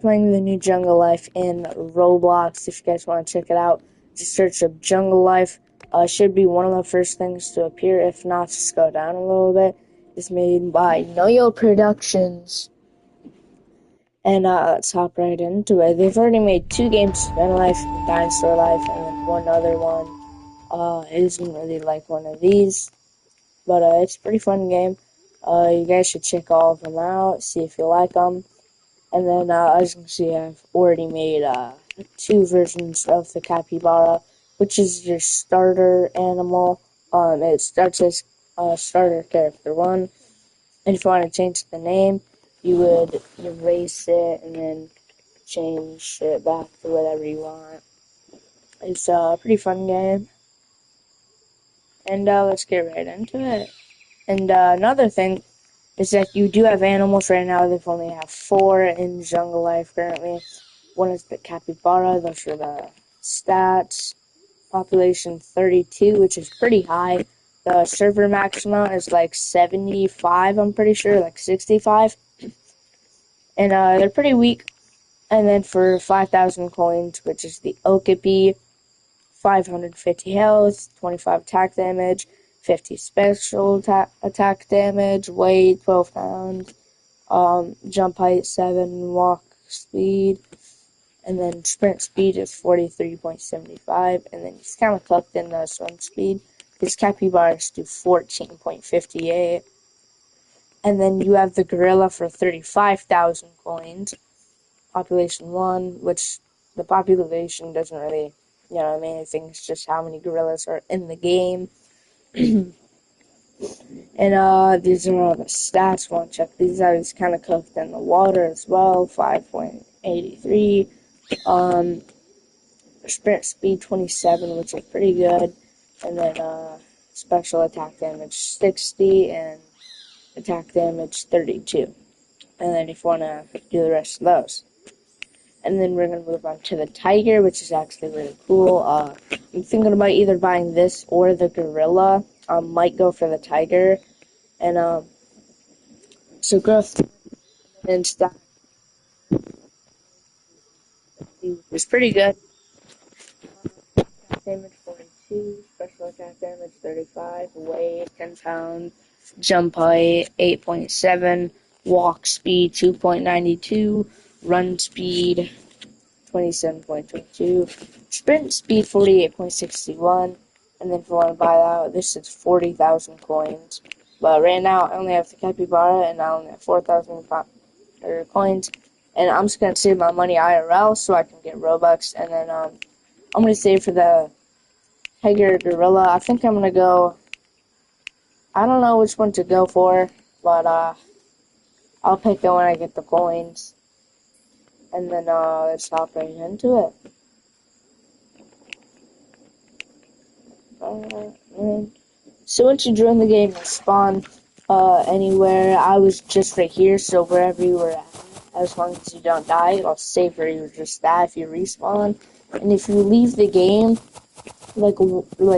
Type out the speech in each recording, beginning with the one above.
playing the new Jungle Life in Roblox. If you guys want to check it out, just search up Jungle Life. Should be one of the first things to appear. If not, just go down a little bit. It's made by Noyo Productions. And let's hop right into it. They've already made 2 games, Spin Life and Dinosaur Life, and then one other one. Isn't really like one of these, but it's a pretty fun game. You guys should check all of them out, see if you like them. And then, as you can see, I've already made 2 versions of the capybara, which is your starter animal. It starts as starter character 1. And if you want to change the name, you would erase it and then change it back to whatever you want. It's a pretty fun game. And let's get right into it. And another thing is that you do have animals right now. They've only have 4 in Jungle Life currently. One is the capybara. Those are the stats. Population 32, which is pretty high. The server max amount is like 75, I'm pretty sure, like 65. And they're pretty weak. And then for 5,000 coins, which is the Okapi, 550 health, 25 attack damage, 50 special attack damage, weight 12 pounds, jump height 7, walk speed, and then sprint speed is 43.75, and then he's kind of cooked in the swim speed. His capybaras do 14.58, and then you have the gorilla for 35,000 coins, population 1, which the population doesn't really, you know what I mean, I think it's just how many gorillas are in the game. And these are all the stats. Want to check these out. He's kind of cooked in the water as well. 5.83. Sprint speed 27, which is pretty good. And then special attack damage 60 and attack damage 32. And then if you want to do the rest of those. And then we're going to move on to the tiger, which is actually really cool. I'm thinking about either buying this or the gorilla. Might go for the tiger. And, so growth and stuff is pretty good. Attack damage 42, special attack damage 35, weight 10 pounds, jump height 8.7, walk speed 2.92, run speed 27.22, sprint speed 48.61, and then if you want to buy that, this is 40,000 coins. But right now, I only have the capybara, and I only have 4,000 coins, and I'm just going to save my money IRL so I can get Robux, and then I'm going to save for the tiger gorilla. I think I'm going to go, I don't know which one to go for, but I'll pick it when I get the coins. And then let's hop right into it. So once you join the game, you spawn anywhere. I was just right here, so wherever you were at, as long as you don't die, I'll save where you were just at if you respawn. And if you leave the game, like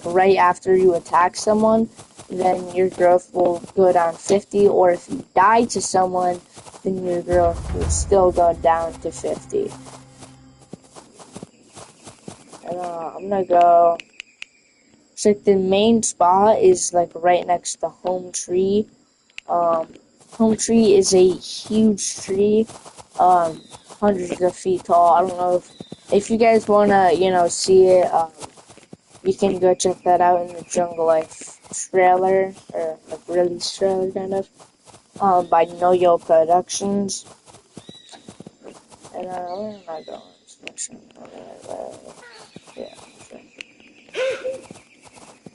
right after you attack someone, then your growth will go down 50, or if you die to someone, then your growth will still go down to 50. And I'm gonna go. So like the main spot is like right next to Home Tree. Home Tree is a huge tree, hundreds of feet tall. I don't know if you guys wanna, see it. You can go check that out in the Jungle Life trailer, or like release trailer kind of, by Noyo Productions. And where am I going? Yeah.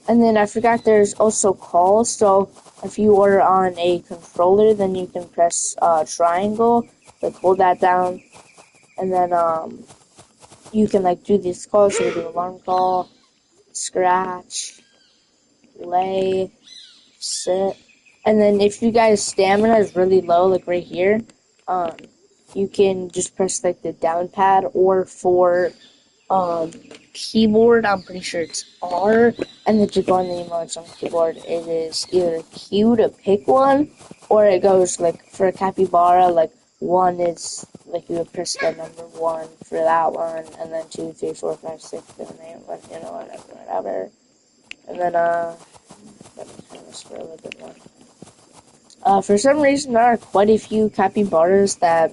And then I forgot there's also calls, so if you order on a controller, then you can press triangle, like hold that down, and then you can like do these calls. So you do alarm call, scratch, lay, sit, and then if you guys' stamina is really low, like right here, you can just press like the down pad, or for keyboard, I'm pretty sure it's R, and then to go on the emotes on keyboard, it is either Q to pick one, or it goes like for a capybara, like 1 is like you would press the number 1 for that one, and then 2, 3, 4, 5, 6, 7, 8, whatever. And then let me turn this for a little bit more. For some reason, there are quite a few capybaras that,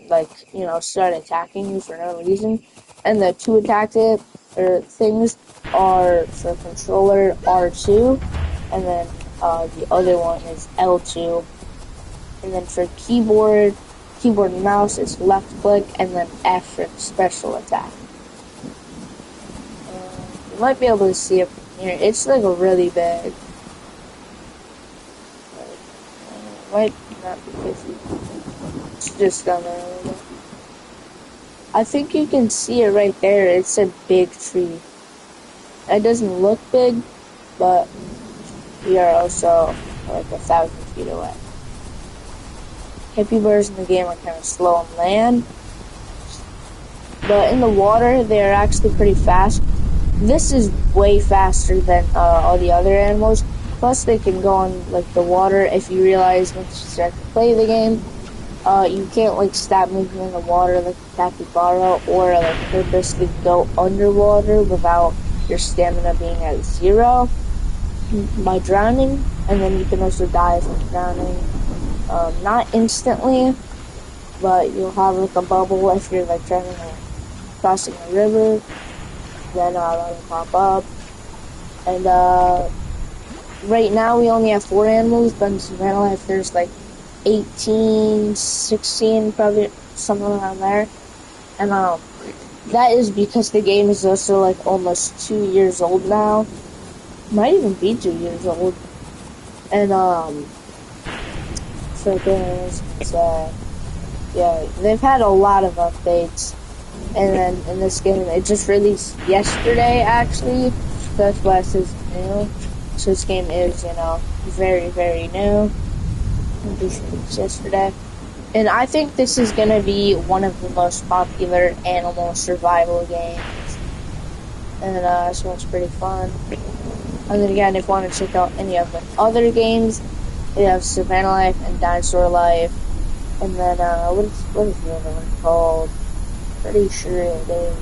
start attacking you for no reason. And the two attack things are for controller R2, and then the other one is L2. And then for keyboard and mouse, it's left click, and then F for special attack. You might be able to see it from here. It's like a really big. Might not be 50. It's just down there a little bit. I think you can see it right there. It's a big tree. It doesn't look big, but we are also like 1,000 feet away. Capybaras in the game are kind of slow on land, but in the water they are actually pretty fast. This is way faster than all the other animals. Plus, they can go on like the water. If you realize once you start to play the game, you can't like stop moving in the water like a capybara, or like purposely go underwater without your stamina being at 0 by drowning. And then you can also die from drowning. Not instantly, but you'll have like a bubble if you're like crossing a river. Then that'll pop up. And right now we only have 4 animals, but in Savannah Life there's like 18, 16, probably something around there. And that is because the game is also like almost 2 years old now. Might even be 2 years old. And so there's yeah, they've had a lot of updates. And then in this game, it just released yesterday, actually. That's why it says new. So this game is, very, very new. It just released yesterday. And I think this is going to be one of the most popular animal survival games. And so it's pretty fun. And then again, if you want to check out any of the other games, we have Savannah Life and Dinosaur Life. And then, what is the other one called? Pretty sure it is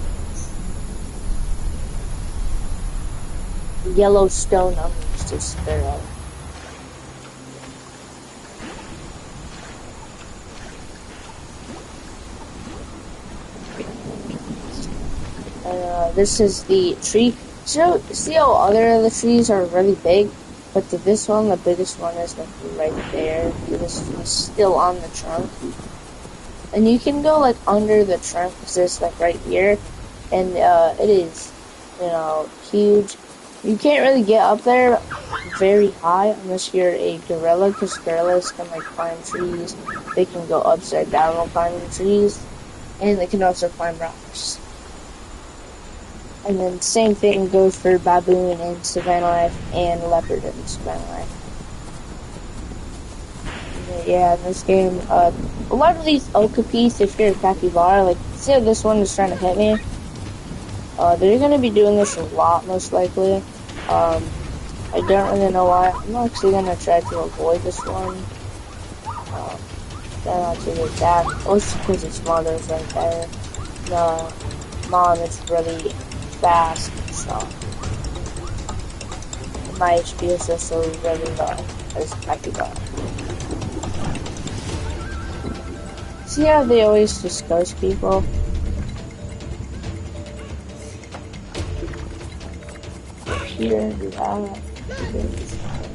Yellowstone Unleashed Sparrow. And this is the tree. So, see how other of the trees are really big? But to this one, the biggest one is like right there. This is still on the trunk. And you can go like under the trunk, because it's like right here. And it is, huge. You can't really get up there very high unless you're a gorilla, because gorillas can like climb trees. They can go upside down while climbing trees. And they can also climb rocks. And then same thing goes for baboon in Savannah Life and leopard in Savannah Life. Yeah, in this game, a lot of these okapis, if you're a capybara, like, see how this one is trying to hit me? They're going to be doing this a lot, most likely. I don't really know why. I'm actually going to try to avoid this one. Try not to get attacked. Also because its mother's right there. The mom is really fast, so my HP is also really low as a capybara. See how they always just ghost people? Here, do that.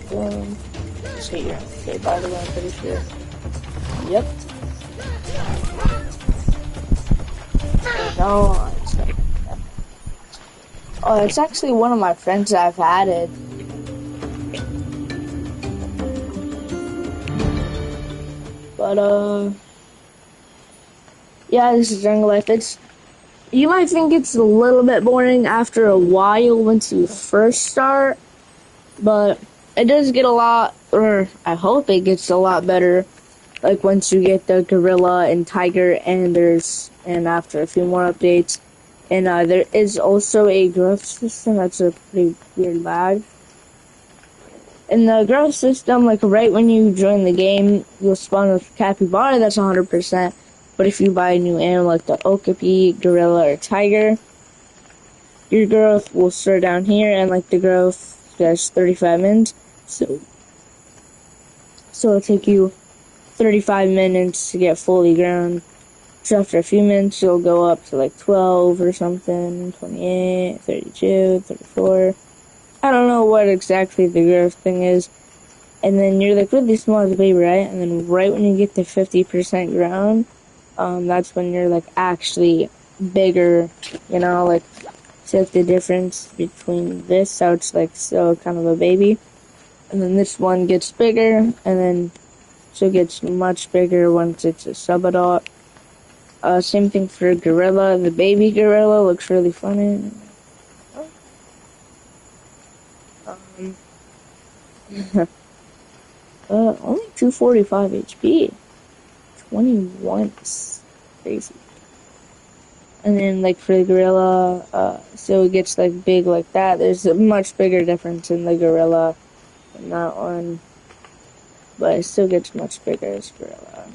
Boom. Just hit your okay, by the way, I'm pretty sure. Yep. No, it's like, yeah. Oh, it's actually one of my friends that I've added. But, yeah, this is Jungle Life. You might think it's a little bit boring after a while once you first start, but it does get a lot, or I hope it gets a lot better, like once you get the gorilla and tiger, and after a few more updates. And there is also a growth system that's a pretty weird lag. In the growth system, like right when you join the game, you'll spawn with capybara, that's 100%. But if you buy a new animal like the okapi, gorilla, or tiger, your growth will start down here, and like the growth has 35 minutes. So it'll take you 35 minutes to get fully grown. So after a few minutes, you'll go up to like 12 or something, 28, 32, 34. I don't know what exactly the growth thing is. And then you're like really small as a baby, right? And then right when you get to 50% grown, that's when you're like actually bigger, you know, like see like the difference between this, so it's like still kind of a baby. And then this one gets bigger, and then so it gets much bigger once it's a subadult. Same thing for gorilla. The baby gorilla looks really funny. Only 245 HP. 21 is crazy. And then, like, for the gorilla, so it gets, like, big like that. There's a much bigger difference in the gorilla than that one. But it still gets much bigger as gorilla.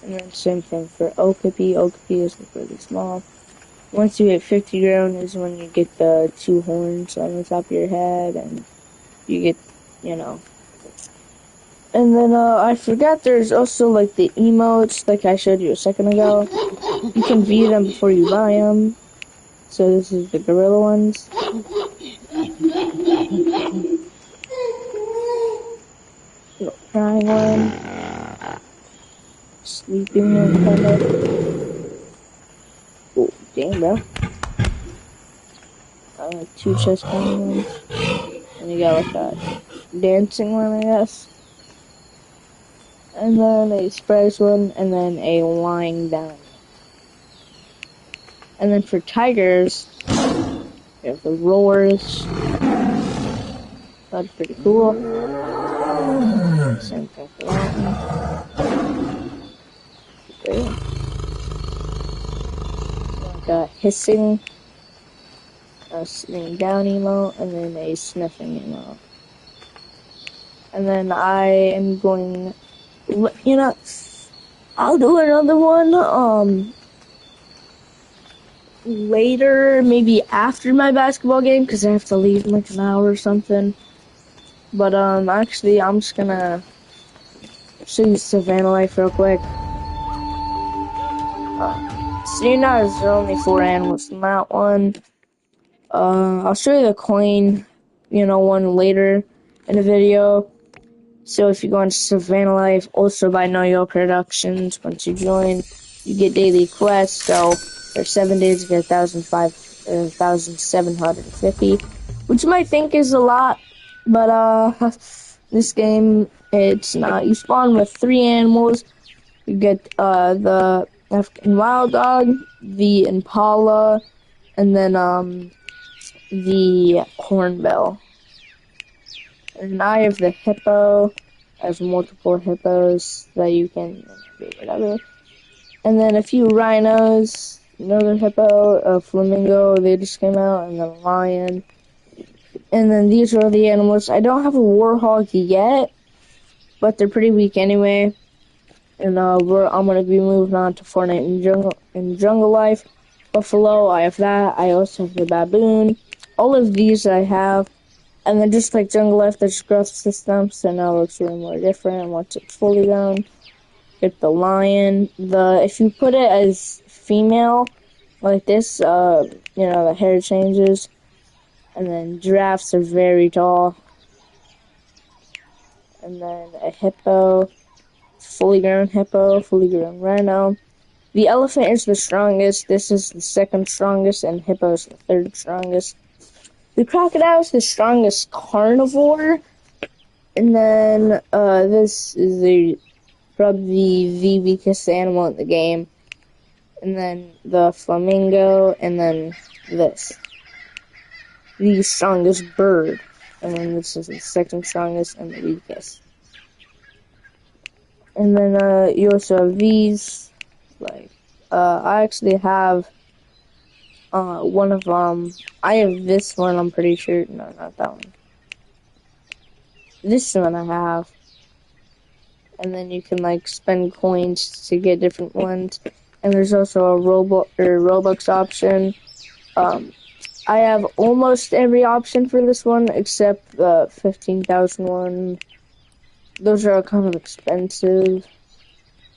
And then same thing for okapi. Okapi is, like, really small. Once you hit 50 grown is when you get the 2 horns on the top of your head, and you get, you know. And then, I forgot there's also, like, the emotes, like I showed you a second ago. You can view them before you buy them. So this is the gorilla ones. Little crying one. Sleeping one, kind of. Oh, damn, bro. 2 chest climbing ones. And you got, like, a dancing one, I guess. And then a surprise one, and then a lying down. And then for tigers, we have the roars. That's pretty cool. Same thing for that one. Great. Like a hissing, a sitting down emote, and then a sniffing emote. And then I am going, you know, I'll do another one, later, maybe after my basketball game, because I have to leave in like an hour or something. But, actually, I'm just gonna show you Savannah Life real quick. So you know there are only 4 animals in that one. I'll show you the coin, you know, one later in the video. So if you go into Savannah Life, also by Know Your Productions, once you join, you get daily quests. So for 7 days, you get 1,750, which you might think is a lot, but this game, it's not. You spawn with 3 animals. You get the African wild dog, the impala, and then the hornbill. And I have the hippo. I have multiple hippos that you can create whatever. And then a few rhinos, another hippo, a flamingo, they just came out, and then a lion. And then these are the animals. I don't have a warhog yet, but they're pretty weak anyway. And I'm gonna be moving on to Fortnite and Jungle Life. Buffalo, I have that. I also have the baboon. All of these I have. And then just like Jungle Life, there's growth systems, so now it looks really more different once it's fully grown. Get the lion. If you put it as female, like this, you know, the hair changes. And then giraffes are very tall. And then a hippo, fully grown hippo, fully grown rhino. The elephant is the strongest. This is the second strongest, and hippo is the third strongest. The crocodile is the strongest carnivore, and then this is probably the weakest animal in the game, and then the flamingo, and then this, the strongest bird, and then this is the second strongest and the weakest. And then you also have these, like I actually have one of I have this one, I'm pretty sure. No, not that one. This one I have. and then you can like spend coins to get different ones. And there's also a Robux option. I have almost every option for this one except the 15,000 one. Those are kind of expensive,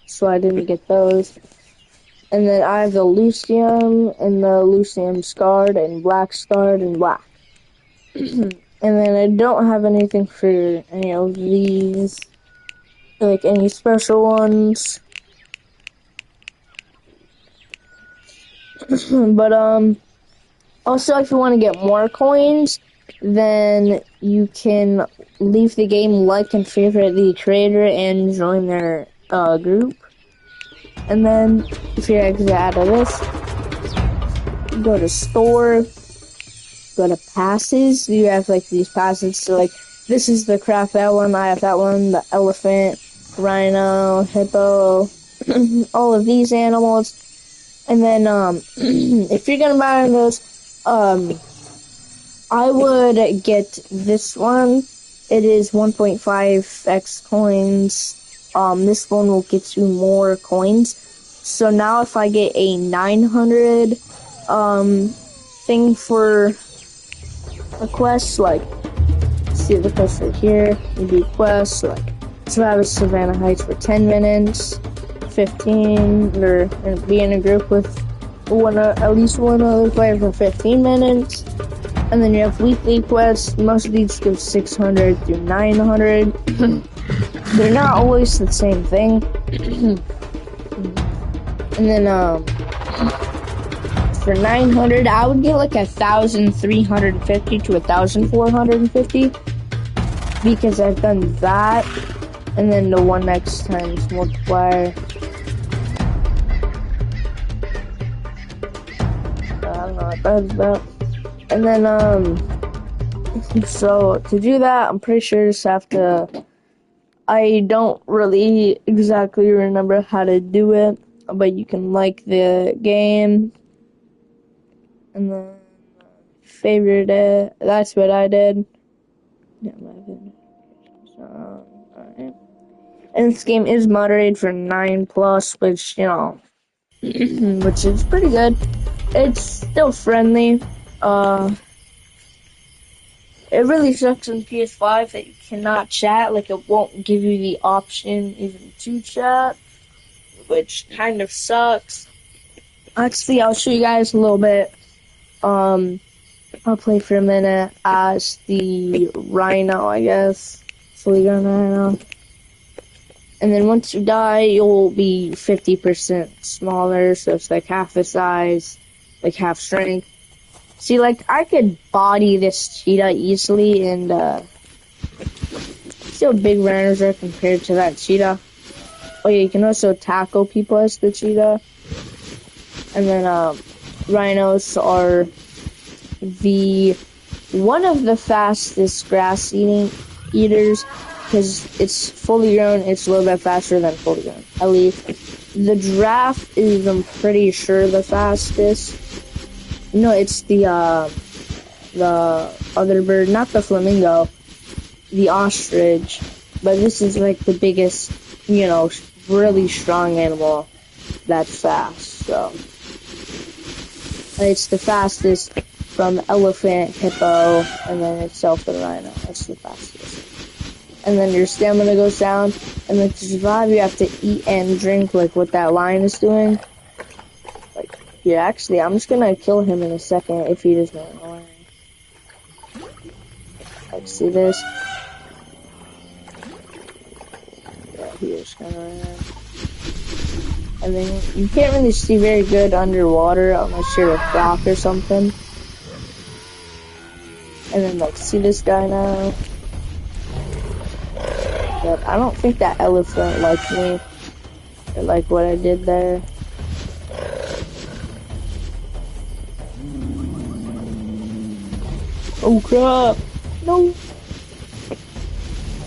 so I didn't get those. And then I have the Lucium and the Lucium Scarred and Black Scarred and Black. And then I don't have anything for any of these, like any special ones. But also if you want to get more coins, then you can leave the game, like and favorite the creator, and join their group. And then if you're exit out of this, go to store, go to passes. You have like these passes, so like this is the craft, that one, I have that one, the elephant, rhino, hippo, all of these animals. And then if you're gonna buy those, I would get this one. It is 1.5x coins. This one will get you more coins. So now if I get a 900 thing for a quest, like, see the quest right here, you do quests, like, Travis Savannah Heights for 10 minutes, 15, or be in a group with at least one other player for 15 minutes. And then you have weekly quests. Most of these give 600 through 900. They're not always the same thing. And then for 900, I would get like 1,350 to 1,450 because I've done that. And then the 1x times multiplier. I don't know what that's about. And then, so to do that, I'm pretty sure you just have to, I don't really exactly remember how to do it, but you can like the game, and then favorite it. That's what I did. Yeah, alright. And this game is moderated for 9+, which, you know, which is pretty good. It's still friendly. It really sucks on PS5 that you cannot chat, like it won't give you the option even to chat, which kind of sucks. Actually, I'll show you guys a little bit. I'll play for a minute as the rhino, I guess. Fully grown rhino. And then once you die, you'll be 50% smaller, so it's like half the size, like half strength. See, like, I could body this cheetah easily, and, see how big rhinos are compared to that cheetah. Oh yeah, you can also tackle people as the cheetah. And then, rhinos are one of the fastest grass eaters, because it's fully grown, it's a little bit faster than fully grown, at least. The giraffe is, I'm pretty sure, the fastest. No, it's the other bird, not the flamingo, the ostrich. But this is like the biggest, you know, really strong animal that's fast. So it's the fastest from elephant, hippo, and then itself the rhino. That's the fastest. And then your stamina goes down, and then to survive, you have to eat and drink, like what that lion is doing. Yeah, actually, I'm just gonna kill him in a second if he doesn't run away. Like, see this? Yeah, he is gonna run. And then you can't really see very good underwater unless you're a rock or something. And then, like, see this guy now? But I don't think that elephant liked me, or like what I did there. Oh crap! No!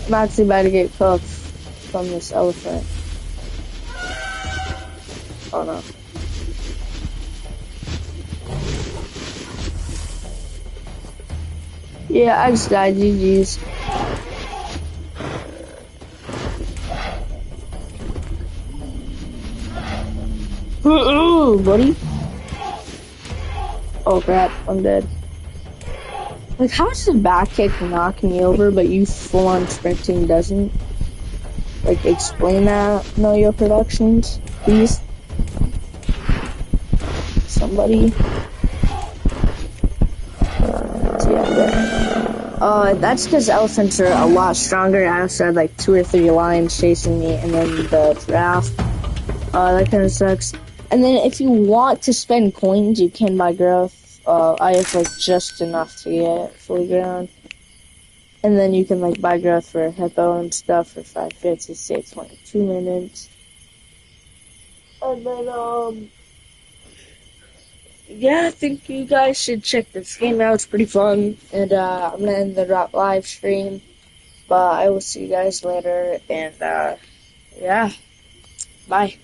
I'm actually about to get cooked from this elephant. Oh no. Yeah, I just died. GG's. buddy. Oh crap, I'm dead. Like, how does a back kick knock me over, but you full-on sprinting doesn't? Like, explain that, Know Your Productions, please. Somebody. So yeah, that's because elephants are a lot stronger. I also had like 2 or 3 lions chasing me, and then the giraffe. That kind of sucks. And then if you want to spend coins, you can buy growth. I have like just enough to get fully grown. And then you can like buy growth for a hippo and stuff for 5 bits to say 22 minutes. And then yeah, I think you guys should check this game out. It's pretty fun. And I'm gonna end the live stream. But I will see you guys later. And yeah, bye.